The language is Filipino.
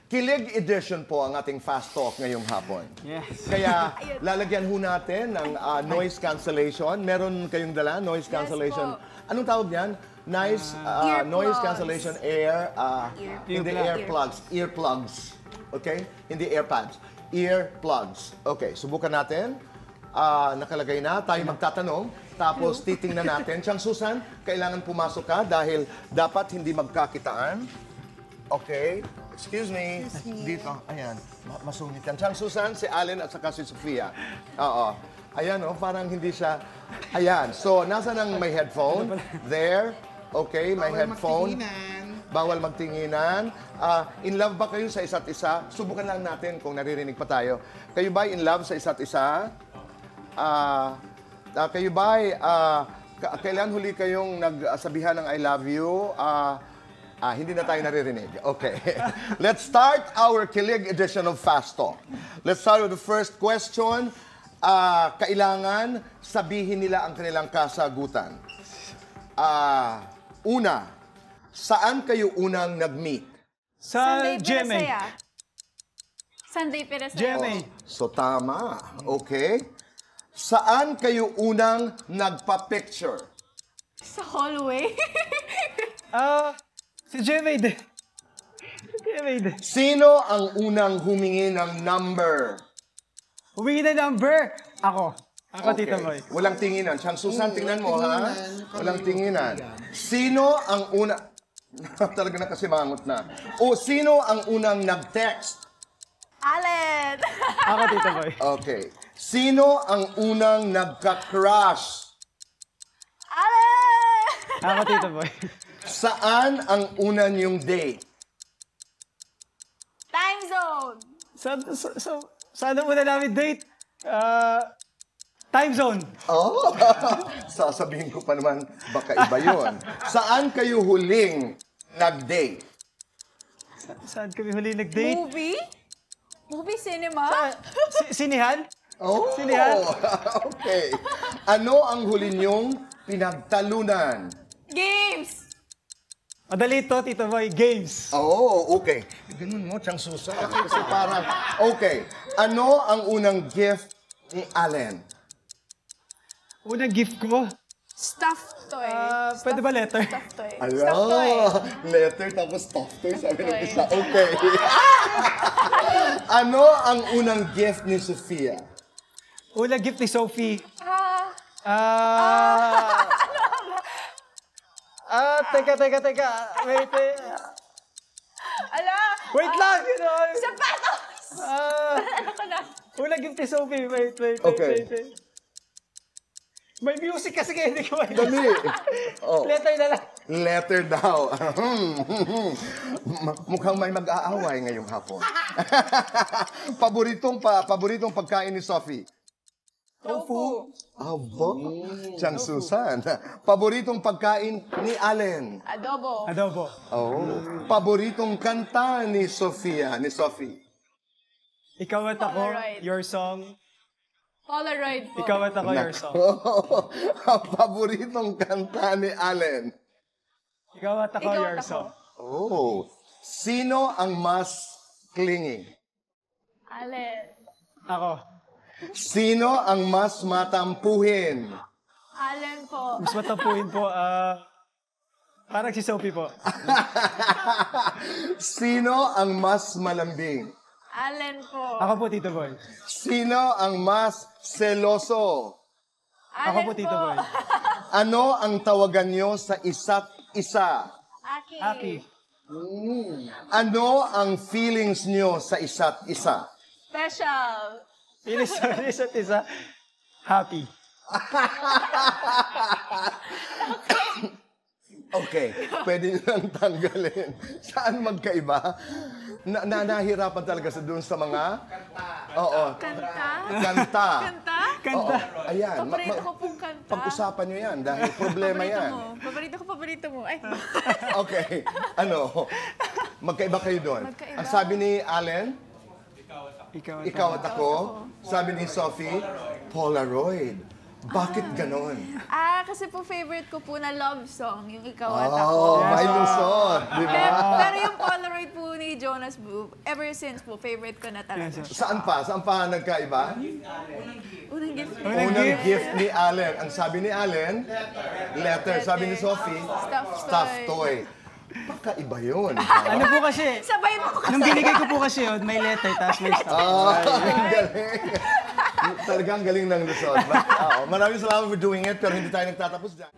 Kilig edition po ang ating Fast Talk ngayong hapon. Yes. Kaya lalagyan ho natin ng noise cancellation. Meron kayong dala, noise cancellation. Anong tawag niyan? Noise cancellation hindi earplugs. Earplugs. Okay? Hindi airpads. Earplugs. Okay, subukan natin. Nakalagay na. Tayo magtatanong. Tapos titingnan natin. Siyang Susan, kailangan pumasok ka dahil dapat hindi magkakitaan. Okay. Excuse me. Dito. Ayan. Masungit yan. Siyang Susan, si Allen at saka si Sofia. Oo. Ayan, oh, parang hindi siya... Ayan. So, nasa nang may headphone? There. Okay, may headphone. Bawal magtinginan. In love ba kayo sa isa't isa? Subukan lang natin kung naririnig pa tayo. Kayo ba in love sa isa't isa? Kayo ba kailan huli kayong nagsabihan ng I love you? Hindi na tayo naririnig. Okay. Let's start our Kilig edition of Fast Talk. Let's start with the first question. Kailangan sabihin nila ang kanilang kasagutan. Una, saan kayo unang nag-meet? Sa Sunday GMA. Perasaya. Sunday Perasaya. GMA. So, tama. Okay. Saan kayo unang nagpa-picture? Sa hallway. Si GMA din. GMA din. Sino ang unang humingi ng number? Humingi na number. Ako. Ako, Tito Boy. Walang tinginan. Siyang Susan, tingnan mo, ha? Walang tinginan. Sino ang una... Talaga na kasi mangot na. O, sino ang unang nag-text? Allen. Ako, Tito Boy. Okay. Sino ang unang nagka-crush? Allen. Ako, Tito Boy. Saan ang una niyong date? Time zone. Saan muna namin date? Time zone. Oh, sasabihin ko pa naman, baka iba yun. Saan kayo huling nag-date? Saan kami huli nag-date? Movie? Movie cinema? Sinihan? Oh, Sinihan? Okay. Ano ang huli niyong pinagtalunan? Games. Madali to, Tito Boy. Games. Oh, okay. Ganun mo, Siyang Susan. Kasi parang, okay. Ano ang unang gift ni Allen? Unang gift ko? Stuffed toy. Pwede ba letter? Stuffed toy. Hello? Stuffed toy. Letter tapos stuffed toy. Sabi ng Toy. isa. Okay. Ano ang unang gift ni Sofia? Unang gift ni Sophie. Teka. Wait. Ala. Wait lang, you know. Sapatos. Ano ko na? Unang gift ni Sophie. Wait. Okay. May music kasi kaya hindi ko may Dali. Oh. letter na lang. Letter daw. Mukhang may mag-aaway ngayong hapon. Paboritong pagkain ni Sophie? Tofu. Abo. Siyang Susan. Paboritong pagkain ni Allen? Adobo. Oh. Paboritong kanta ni Sofia, ni Sophie? Ikaw at ako, Polaroid. your song. Polaroid po. Ikaw at ako, your song. Paboritong kanta ni Allen? Ikaw at ako, Ikaw your at ako. song. Oh. Sino ang mas clingy? Allen. Ako. Sino ang mas matampuhin? Allen po. Mas matapuin po, parang si Sophie po. Sino ang mas malambing? Allen po. Ako po, Tito Boy. Sino ang mas seloso? Ako po, Tito Boy. Ano ang tawagan nyo sa isa't isa? Aki. Aki. Ano ang feelings nyo sa isa't isa? Special. Ilis isa't isa. Happy. Okay, pwede nyo lang tanggalin. Saan magkaiba? Nahihirapan talaga sa doon sa mga... Kanta. Oo. Kanta? Kanta. Kanta? Oo, ayan. Paborito ko pong kanta. Pag-usapan nyo yan dahil problema yan. Paborito mo. Ay. Okay. Ano? Magkaiba kayo doon. Magkaiba. Ang sabi ni Allen, Ikaw ikaw at ako. Sabi ni Sophie, Polaroid. Bakit ganon? Kasi po favorite ko po na love song, yung Ikaw at Ako. Oh, may lusot. Di ba? Pero yung Polaroid po ni Jonas po, ever since po, favorite ko na talaga. Saan pa? Saan pa nagkaiba? Unang gift. Unang gift ni Allen. Ang sabi ni Allen, letter. Sabi ni Sophie, stuffed toy. Kakaiba yun. Ano po kasi, Sabay mo kasi. nung binigay ko po kasi yun, may letter, tapos may stuff. Ang galing. Talagang galing ng Luzon. Maraming salamat for doing it, pero hindi tayo nagtatapos dyan.